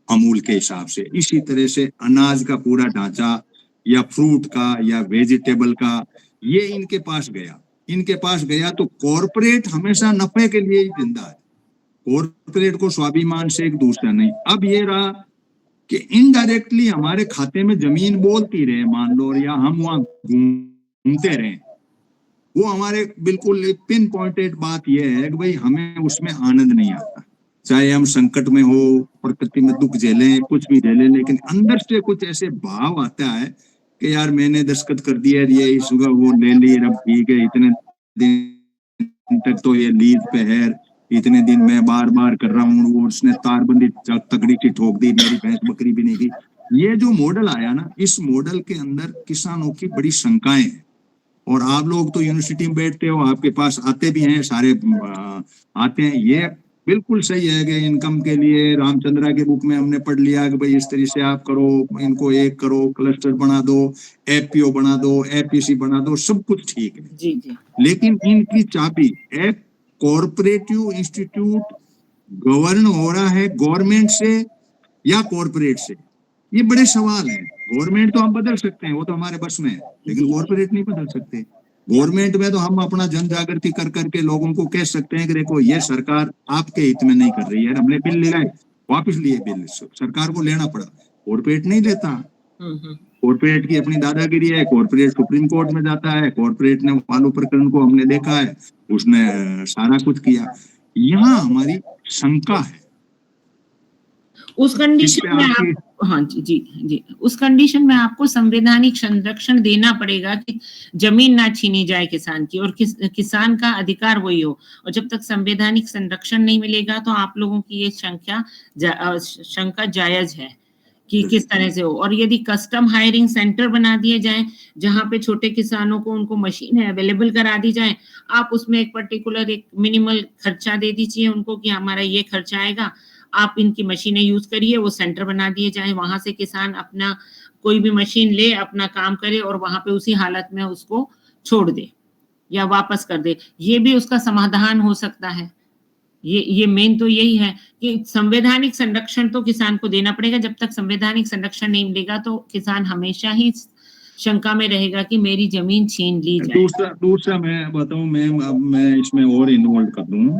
अमूल के हिसाब से, इसी तरह से अनाज का पूरा ढांचा या फ्रूट का या वेजिटेबल का ये इनके पास गया। तो कॉरपोरेट हमेशा नफे के लिए ही जिंदा है, कॉरपोरेट को स्वाभिमान से एक दूसरा नहीं। अब ये रहा कि इनडायरेक्टली हमारे खाते में जमीन बोलती रहे मान लो, या हम वहां घूमते रहे, वो हमारे बिल्कुल पिन पॉइंटेड बात यह है कि भाई हमें उसमें आनंद नहीं आता, चाहे हम संकट में हो, प्रकृति में दुख झेलें, कुछ भी झेलें, लेकिन अंदर से कुछ ऐसे भाव आता है कि यार मैंने दस्तखत कर दिया, ये इस वो ले ली, अब ठीक है, इतने दिन तक तो ये लीज पे है, इतने दिन मैं बार बार कर रहा हूँ, उसने तारबंदी तगड़ी की ठोक दी, मेरी भैंस बकरी भी नहीं की। ये जो मॉडल आया ना, इस मॉडल के अंदर किसानों की बड़ी शंकाएं हैं। और आप लोग तो यूनिवर्सिटी में बैठते हो, आपके पास आते भी हैं, सारे आते हैं, ये बिल्कुल सही है कि इनकम के लिए रामचंद्रा के बुक में हमने पढ़ लिया कि भाई इस तरह से आप करो, इनको एक करो, क्लस्टर बना दो, एफपीओ बना दो, एपीसी बना दो, सब कुछ ठीक है। जी जी। लेकिन इनकी चाबी एक कॉर्पोरेटिव इंस्टीट्यूट गवर्न हो रहा है गवर्नमेंट से या कॉर्पोरेट से, ये बड़े सवाल हैं। गवर्नमेंट तो हम बदल सकते हैं, वो तो हमारे बस में है, लेकिन कॉर्पोरेट नहीं बदल सकते। गवर्नमेंट में तो हम अपना जन जागृति कर करके लोगों को कह सकते हैं कि देखो ये सरकार आपके हित में नहीं कर रही है, हमने बिल ले लाए, वापस लिए बिल, सरकार को लेना पड़ा, कॉर्पोरेट नहीं लेता। कॉर्पोरेट की अपनी दादागिरी है, कॉर्पोरेट सुप्रीम कोर्ट में जाता है, कॉर्पोरेट ने पालू प्रकरण को हमने देखा है, उसने सारा कुछ किया। यहाँ हमारी शंका है उस कंडीशन में आप, हाँ जी जी जी, उस कंडीशन में आपको संवैधानिक संरक्षण देना पड़ेगा कि जमीन ना छीनी जाए किसान की, और किसान का अधिकार वही हो। और जब तक संवैधानिक संरक्षण नहीं मिलेगा तो आप लोगों की ये शंका जायज है कि किस तरह से हो। और यदि कस्टम हायरिंग सेंटर बना दिए जाएं जहां पे छोटे किसानों को उनको मशीनें अवेलेबल करा दी जाएं, आप उसमें एक पर्टिकुलर एक मिनिमल खर्चा दे दीजिए उनको कि हमारा ये खर्चा आएगा, आप इनकी मशीनें यूज करिए, वो सेंटर बना दिए जाए, वहां से किसान अपना कोई भी मशीन ले, अपना काम करे और वहां पे उसी हालत में उसको छोड़ दे या वापस कर दे। ये भी उसका समाधान हो सकता है। ये मेन तो यही है कि संवैधानिक संरक्षण तो किसान को देना पड़ेगा। जब तक संवैधानिक संरक्षण नहीं मिलेगा तो किसान हमेशा ही शंका में रहेगा कि मेरी जमीन छीन ली जाए। दूसरा मैं बताऊं, मैं इसमें और इन्वॉल्व कर दूं,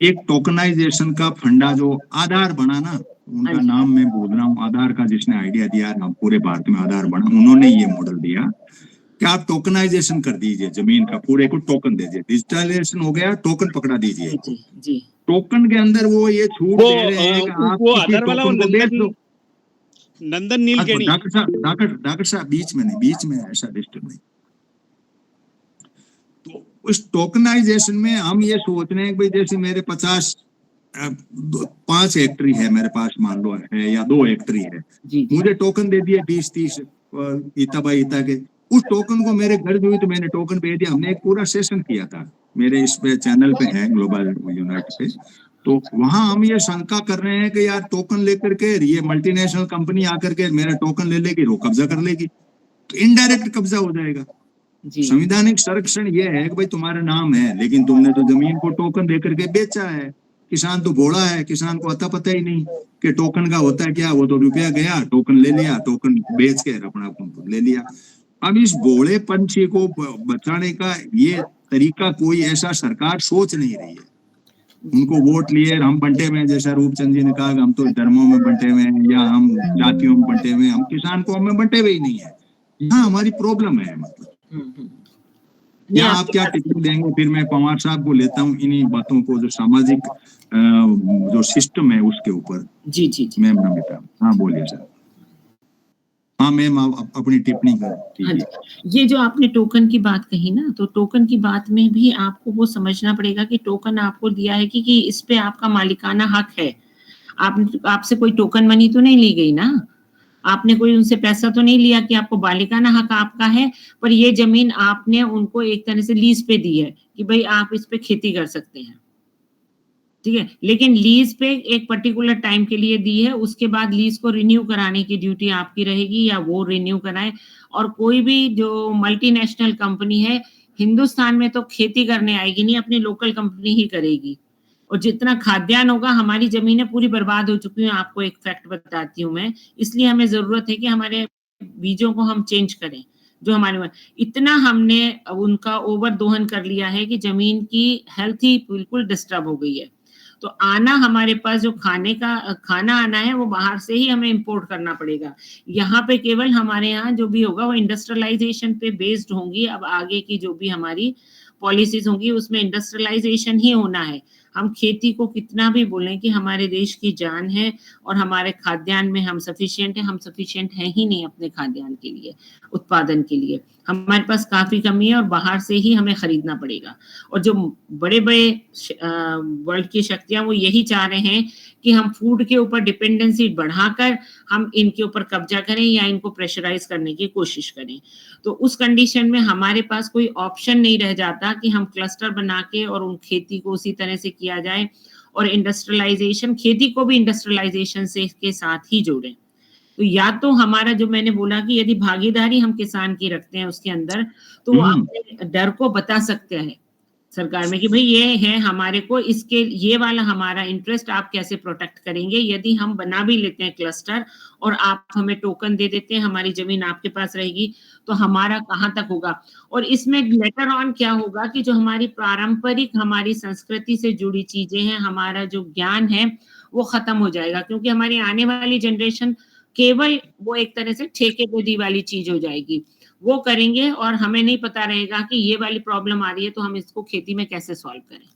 एक टोकनाइजेशन का फंडा जो आधार बना ना, उनका नाम मैं भूल रहा हूँ, आधार का जिसने आइडिया दिया ना, पूरे भारत में आधार बना, उन्होंने ये मॉडल दिया कि आप टोकनाइजेशन कर दीजिए, जमीन का पूरे को टोकन दे दीजिए, डिजिटलाइजेशन हो गया, टोकन पकड़ा दीजिए। जी। टोकन के अंदर वो ये छूट दे रहे हैं कि आप वो आधार वाला वो नंदन नीलकेणी, डॉक्टर साहब बीच में नहीं, बीच में ऐसा डिस्टर्ब नहीं। तो उस टोकनाइजेशन में हम ये सोच रहे हैं कि जैसे मेरे 5 हेक्टरी है मेरे पास मान लो है, या 2 हेक्टरी है, मुझे टोकन दे दिया 20-30 ईता बाई ईता के, उस टोकन को मेरे घर हुई तो मैंने टोकन भेज दिया। हमने एक पूरा सेशन किया था, मेरे इस पे चैनल पे है ग्लोबल यूनाइट पे, तो वहां हम ये शंका कर रहे हैं कि यार टोकन लेकर के ये मल्टीनेशनल कंपनी आकर के मेरा टोकन ले लेगी, वो कब्जा कर लेगी, तो इनडायरेक्ट कब्जा हो जाएगा। संवैधानिक संरक्षण ये है कि भाई तुम्हारा नाम है, लेकिन तुमने तो जमीन को टोकन देकर के बेचा है। किसान तो भोला है, किसान को अता पता ही नहीं कि टोकन का होता है क्या, वो तो रुपया गया, टोकन ले लिया, टोकन बेच के अपना ले लिया। अब इस भोले पंछी को बचाने का ये तरीका कोई ऐसा सरकार सोच नहीं रही है। उनको वोट लिए हम बंटे में, जैसा रूपचंद जी ने कहा कि हम तो धर्मों में बंटे हुए हैं या हम जातियों में बंटे हुए हैं, हम किसान कौम में बंटे हुए ही नहीं है। यहाँ हमारी प्रॉब्लम है। मतलब या आप क्या टिप्पणी देंगे? फिर मैं पवार साहब को लेता हूँ इन्हीं बातों को, जो सामाजिक जो सिस्टम है उसके ऊपर। जी जी जी मैम नमिता, हाँ बोलिए सर। हाँ मैम, आप अपनी टिप्पणी कर हाँ दीजिए। जी। ये जो आपने टोकन की बात कही ना, तो टोकन की बात में भी आपको वो समझना पड़ेगा कि टोकन आपको दिया है कि इस पे आपका मालिकाना हक है। आपसे कोई टोकन मनी तो नहीं ली गई ना, आपने कोई उनसे पैसा तो नहीं लिया कि आपको मालिकाना हक आपका है, पर ये जमीन आपने उनको एक तरह से लीज पे दी है कि भाई आप इस पे खेती कर सकते हैं, ठीक है। लेकिन लीज पे एक पर्टिकुलर टाइम के लिए दी है, उसके बाद लीज को रिन्यू कराने की ड्यूटी आपकी रहेगी, या वो रिन्यू कराए। और कोई भी जो मल्टीनेशनल कंपनी है हिंदुस्तान में तो खेती करने आएगी नहीं, अपनी लोकल कंपनी ही करेगी। और जितना खाद्यान्न होगा, हमारी जमीनें पूरी बर्बाद हो चुकी हैं, आपको एक फैक्ट बताती हूँ मैं। इसलिए हमें जरूरत है कि हमारे बीजों को हम चेंज करें। जो हमारे इतना हमने उनका ओवर दोहन कर लिया है कि जमीन की हेल्थ ही बिल्कुल डिस्टर्ब हो गई है। तो आना हमारे पास जो खाना आना है वो बाहर से ही हमें इंपोर्ट करना पड़ेगा। यहाँ पे केवल हमारे यहाँ जो भी होगा वो इंडस्ट्रियलाइजेशन पे बेस्ड होंगी। अब आगे की जो भी हमारी पॉलिसीज होंगी उसमें इंडस्ट्रियलाइजेशन ही होना है। हम खेती को कितना भी बोलें कि हमारे देश की जान है और हमारे खाद्यान्न में हम सफिशिएंट है, हम सफिशिएंट है ही नहीं अपने खाद्यान्न के लिए, उत्पादन के लिए। हमारे पास काफी कमी है और बाहर से ही हमें खरीदना पड़ेगा। और जो बड़े बड़े वर्ल्ड की शक्तियां वो यही चाह रहे हैं कि हम फूड के ऊपर डिपेंडेंसी बढ़ाकर हम इनके ऊपर कब्जा करें या इनको प्रेशराइज करने की कोशिश करें। तो उस कंडीशन में हमारे पास कोई ऑप्शन नहीं रह जाता कि हम क्लस्टर बना के और उन खेती को उसी तरह से किया जाए, और इंडस्ट्रियलाइजेशन, खेती को भी इंडस्ट्रियलाइजेशन से के साथ ही जोड़ें। तो या तो हमारा जो मैंने बोला कि यदि भागीदारी हम किसान की रखते हैं उसके अंदर, तो वो अपने डर को बता सकते हैं सरकार में कि भाई ये है हमारे को, इसके ये वाला हमारा इंटरेस्ट आप कैसे प्रोटेक्ट करेंगे। यदि हम बना भी लेते हैं क्लस्टर और आप हमें टोकन दे देते हैं, हमारी जमीन आपके पास रहेगी, तो हमारा कहाँ तक होगा। और इसमें लेटर ऑन क्या होगा कि जो हमारी पारंपरिक, हमारी संस्कृति से जुड़ी चीजें हैं, हमारा जो ज्ञान है वो खत्म हो जाएगा, क्योंकि हमारी आने वाली जनरेशन केवल वो एक तरह से ठेके पे दी वाली चीज हो जाएगी, वो करेंगे और हमें नहीं पता रहेगा कि ये वाली प्रॉब्लम आ रही है तो हम इसको खेती में कैसे सॉल्व करें।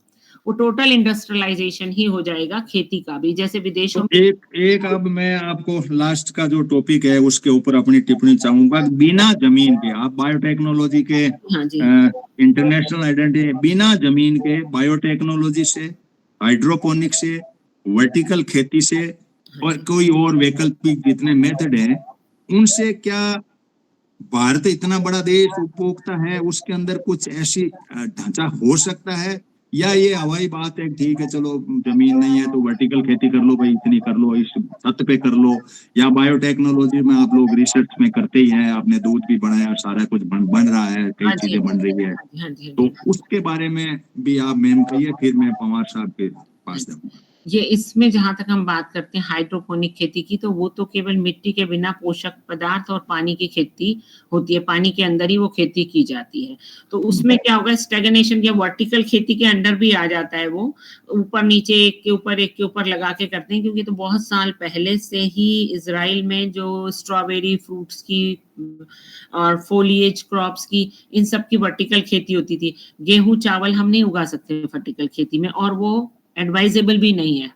वो टोटल इंडस्ट्रियलाइजेशन ही हो जाएगा खेती का भी, जैसे विदेशों में। एक अब मैं आपको लास्ट का जो टॉपिक है उसके ऊपर अपनी टिप्पणी चाहूंगा। बिना जमीन के, आप बायोटेक्नोलॉजी के इंटरनेशनल आइडेंटिटी, बिना जमीन के बायोटेक्नोलॉजी से, हाइड्रोपोनिक से, वर्टिकल खेती से और कोई और वैकल्पिक जितने मेथड हैं, उनसे क्या भारत इतना बड़ा देश उपभोक्ता है, उसके अंदर कुछ ऐसी ढांचा हो सकता है? या ये हवाई बात है, ठीक है चलो जमीन नहीं है तो वर्टिकल खेती कर लो भाई, इतनी कर लो, इस छत पे कर लो, या बायोटेक्नोलॉजी में आप लोग रिसर्च में करते ही हैं, आपने दूध भी बनाया, सारा कुछ बन रहा है, कई चीजें बन रही है, तो उसके बारे में भी आप मैम कहिए, फिर मैं पवार साहब के पास जाऊंगा। ये इसमें जहां तक हम बात करते हैं हाइड्रोपोनिक खेती की, तो वो तो केवल मिट्टी के बिना पोषक पदार्थ और पानी की खेती होती है, पानी के अंदर ही वो खेती की जाती है। तो उसमें क्या होगा, स्टैग्नेशन या वर्टिकल खेती के अंडर भी आ जाता है, वो ऊपर नीचे एक के ऊपर लगा के करते हैं, क्योंकि तो बहुत साल पहले से ही इजराइल में जो स्ट्रॉबेरी फ्रूट्स की और फोलिएज क्रॉप्स की, इन सब की वर्टिकल खेती होती थी। गेहूं चावल हम नहीं उगा सकते वर्टिकल खेती में, और वो एडवाइजेबल भी नहीं है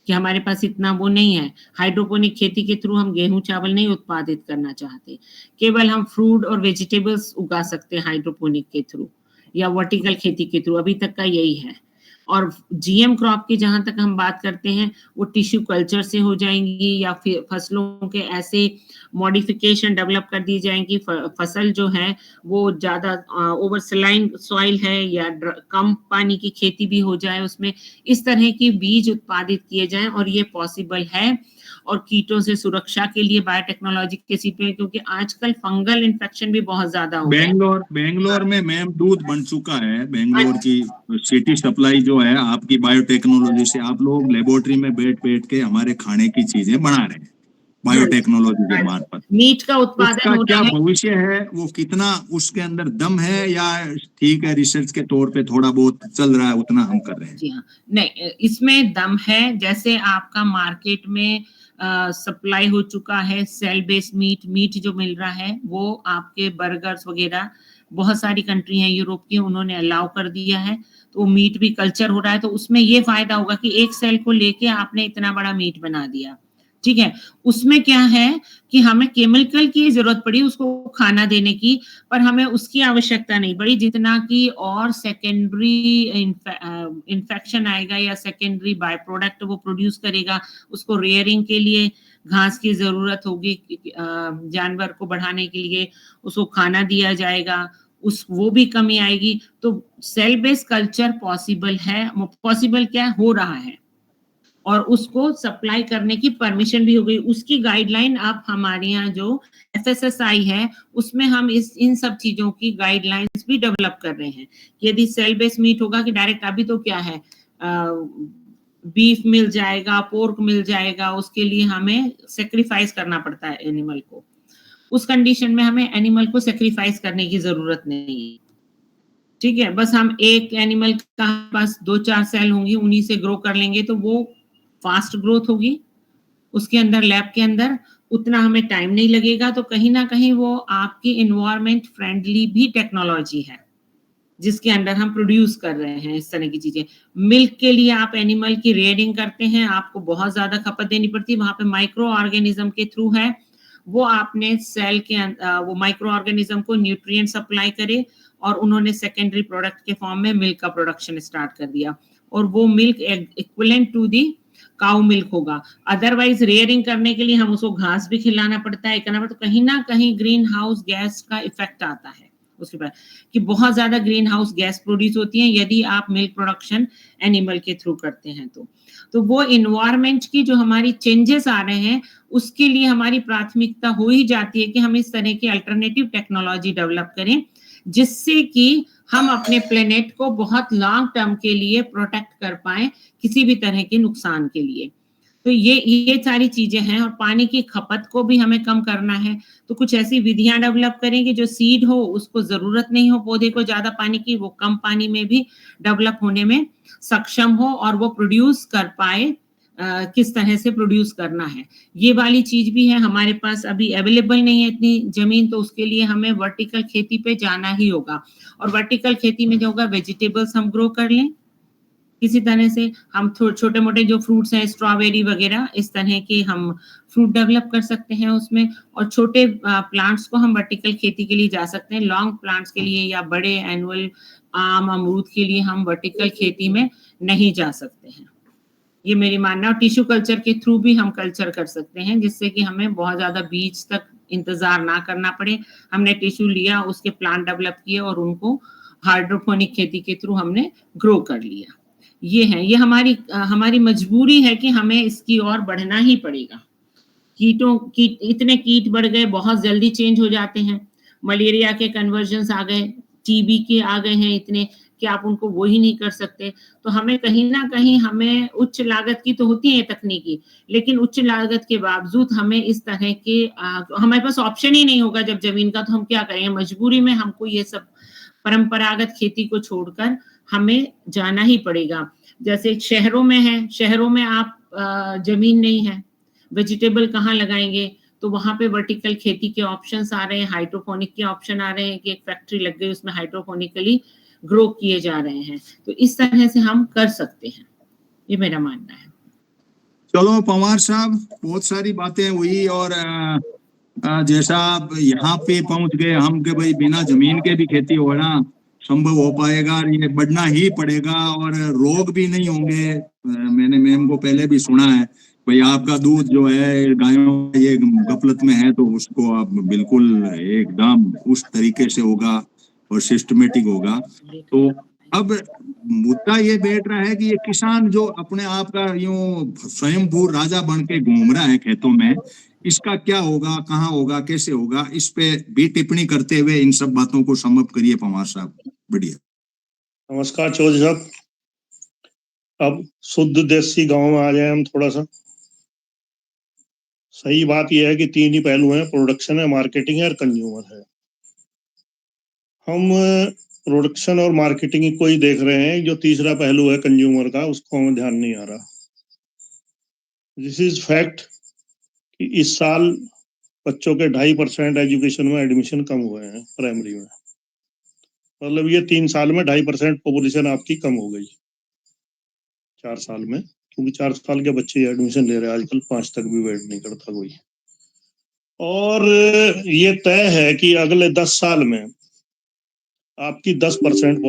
कि हमारे पास इतना वो नहीं है। हाइड्रोपोनिक खेती के थ्रू हम गेहूं चावल नहीं उत्पादित करना चाहते, केवल हम फ्रूट और वेजिटेबल्स उगा सकते हैं हाइड्रोपोनिक के थ्रू या वर्टिकल खेती के थ्रू, अभी तक का यही है। और जीएम क्रॉप की जहां तक हम बात करते हैं, वो टिश्यू कल्चर से हो जाएंगी या फिर फसलों के ऐसे मॉडिफिकेशन डेवलप कर दी जाएंगी, फसल जो है वो ज्यादा ओवर सलाइन सॉइल है या कम पानी की खेती भी हो जाए उसमें, इस तरह की बीज उत्पादित किए जाएं, और ये पॉसिबल है। और कीटों से सुरक्षा के लिए बायोटेक्नोलॉजी के सीट पे, क्योंकि आजकल फंगल इन्फेक्शन भी बहुत ज्यादा हो गया है। बेंगलोर में मैम दूध बन चुका है, बेंगलोर की सिटी सप्लाई जो है आपकी बायोटेक्नोलॉजी से, आप लोग लेबोरेटरी में बैठ के हमारे खाने की चीजें बना रहे हैं। बायोटेक्नोलॉजी के मार्फत। मीट का उत्पादन उसका हो क्या रहा है। भविष्य है, वो कितना उसके अंदर दम है, या ठीक है रिसर्च के तौर पे थोड़ा बहुत चल रहा है उतना हम कर रहे हैं? जी हाँ, नहीं इसमें दम है। जैसे आपका मार्केट में सप्लाई हो चुका है सेल बेस्ड मीट जो मिल रहा है, वो आपके बर्गर्स वगैरह बहुत सारी कंट्री हैं यूरोप की, उन्होंने अलाउ कर दिया है, तो मीट भी कल्चर हो रहा है। तो उसमें ये फायदा होगा कि एक सेल को लेके आपने इतना बड़ा मीट बना दिया, ठीक है। उसमें क्या है कि हमें केमिकल की जरूरत पड़ी उसको खाना देने की, पर हमें उसकी आवश्यकता नहीं पड़ी जितना कि और सेकेंडरी इन्फेक्शन आएगा या सेकेंडरी बाय प्रोडक्ट वो प्रोड्यूस करेगा। उसको रेयरिंग के लिए घास की जरूरत होगी, जानवर को बढ़ाने के लिए उसको खाना दिया जाएगा, वो भी कमी आएगी। तो सेल बेस्ड कल्चर पॉसिबल है, पॉसिबल क्या हो रहा है, और उसको सप्लाई करने की परमिशन भी हो गई। उसकी गाइडलाइन अब हमारे यहाँ जो FSSAI है उसमें हम इन सब चीजों की गाइडलाइंस भी डेवलप कर रहे हैं। यदि सेल बेस्ड मीट होगा कि डायरेक्ट, अभी तो क्या है बीफ मिल जाएगा, पोर्क मिल जाएगा, उसके लिए हमें सेक्रीफाइस करना पड़ता है एनिमल को। उस कंडीशन में हमें एनिमल को सेक्रीफाइस करने की जरूरत नहीं है, ठीक है। बस हम एक एनिमल का पास 2-4 सेल होंगी, उन्हीं से ग्रो कर लेंगे, तो वो फास्ट ग्रोथ होगी उसके अंदर, लैब के अंदर उतना हमें टाइम नहीं लगेगा। तो कहीं ना कहीं वो आपकी इन्वायरमेंट फ्रेंडली भी टेक्नोलॉजी है जिसके अंदर हम प्रोड्यूस कर रहे हैं इस तरह की चीजें। मिल्क के लिए आप एनिमल की रेयरिंग करते हैं, आपको बहुत ज्यादा खपत देनी पड़ती है, वहां पे माइक्रो ऑर्गेनिज्म के थ्रू है, वो आपने सेल के वो माइक्रो ऑर्गेनिज्म को न्यूट्रिएंट सप्लाई करे, और उन्होंने सेकेंडरी प्रोडक्ट के फॉर्म में मिल्क का प्रोडक्शन स्टार्ट कर दिया, और वो milk equivalent to the cow milk होगा। अदरवाइज रेयरिंग करने के लिए हम उसको घास भी खिलाना पड़ता है, करना पड़ता है, तो कहीं ना कहीं ग्रीन हाउस गैस का इफेक्ट आता है उसके बाद, कि बहुत ज्यादा ग्रीन हाउस गैस प्रोड्यूस होती है यदि आप मिल्क प्रोडक्शन एनिमल के थ्रू करते हैं। तो वो इन्वायरमेंट की जो हमारी चेंजेस आ रहे हैं उसके लिए हमारी प्राथमिकता हो ही जाती है कि हम इस तरह की अल्टरनेटिव टेक्नोलॉजी डेवलप करें जिससे कि हम अपने प्लेनेट को बहुत लॉन्ग टर्म के लिए प्रोटेक्ट कर पाए किसी भी तरह के नुकसान के लिए। तो ये सारी चीजें हैं, और पानी की खपत को भी हमें कम करना है। तो कुछ ऐसी विधियां डेवलप करें कि जो सीड हो उसको जरूरत नहीं हो पौधे को ज्यादा पानी की, वो कम पानी में भी डेवलप होने में सक्षम हो और वो प्रोड्यूस कर पाए किस तरह से प्रोड्यूस करना है। ये वाली चीज भी है, हमारे पास अभी अवेलेबल नहीं है इतनी जमीन, तो उसके लिए हमें वर्टिकल खेती पे जाना ही होगा। और वर्टिकल खेती में जो होगा वेजिटेबल्स हम ग्रो कर लें किसी तरह से, हम छोटे मोटे जो फ्रूट्स हैं स्ट्रॉबेरी वगैरह इस तरह के हम फ्रूट डेवलप कर सकते हैं उसमें, और छोटे प्लांट्स को हम वर्टिकल खेती के लिए जा सकते हैं। लॉन्ग प्लांट्स के लिए या बड़े एनुअल आम अमरूद के लिए हम वर्टिकल खेती में नहीं जा सकते हैं, ये मेरी मानना है। और टिश्यू कल्चर के थ्रू भी हम कल्चर कर सकते हैं जिससे कि हमें बहुत ज्यादा बीज तक इंतजार ना करना पड़े। हमने टिश्यू लिया, उसके प्लांट डेवलप किए और उनको हाइड्रोपोनिक खेती के थ्रू हमने ग्रो कर लिया। ये है, ये हमारी मजबूरी है कि हमें इसकी ओर बढ़ना ही पड़ेगा। इतने कीट बढ़ गए, बहुत जल्दी चेंज हो जाते हैं। मलेरिया के कन्वर्जन्स आ गए, टीबी के आ गए हैं इतने कि आप उनको वो ही नहीं कर सकते। तो हमें कहीं ना कहीं हमें उच्च लागत की तो होती है तकनीकी, लेकिन उच्च लागत के बावजूद हमें इस तरह के हमारे पास ऑप्शन ही नहीं होगा जब जमीन का, तो हम क्या करेंगे, मजबूरी में हमको ये सब परंपरागत खेती को छोड़कर हमें जाना ही पड़ेगा। जैसे शहरों में है, शहरों में आप जमीन नहीं है, वेजिटेबल कहाँ लगाएंगे, तो वहां पे वर्टिकल खेती के ऑप्शंस आ रहे हैं, हाइड्रोपोनिक के ऑप्शन आ रहे हैं कि एक फैक्ट्री लग गई उसमें हाइड्रोपोनिकली ग्रो किए जा रहे हैं। तो इस तरह से हम कर सकते हैं, ये मेरा मानना है। चलो पवार साहब, बहुत सारी बातें हुई, और जैसा आप यहाँ पे पहुंच गए हम के भाई बिना जमीन के भी खेती होना संभव हो पाएगा, ये बढ़ना ही पड़ेगा, और रोग भी नहीं होंगे। मैंने मैम को पहले भी सुना है भाई आपका दूध जो है गायों का ये गफलत में है, तो उसको आप बिल्कुल एकदम उस तरीके से होगा और सिस्टमेटिक होगा। तो अब मुद्दा ये बैठ रहा है कि ये किसान जो अपने आप का यूं स्वयंभू राजा बन के घूम रहा है खेतों में, इसका क्या होगा, कहाँ होगा, कैसे होगा, इस पे भी टिप्पणी करते हुए इन सब बातों को समअप करिए पवार साहब। बढ़िया। नमस्कार चौधरी साहब। अब शुद्ध देसी गांव में आ जाए हम थोड़ा सा। सही बात यह है कि तीन ही पहलू हैं, प्रोडक्शन है, मार्केटिंग है और कंज्यूमर है। हम प्रोडक्शन और मार्केटिंग को ही देख रहे हैं, जो तीसरा पहलू है कंज्यूमर का, उसको हमें ध्यान नहीं आ रहा। दिस इज फैक्ट कि इस साल बच्चों के 2.5% एजुकेशन में एडमिशन कम हुए हैं प्राइमरी में। मतलब ये 3 साल में 2.5% पॉपुलेशन आपकी कम हो गई 4 साल में, क्योंकि 4 साल के बच्चे एडमिशन ले रहे हैं आजकल, 5 तक भी वेट नहीं करता कोई। और ये तय है कि अगले 10 साल में आपकी 10%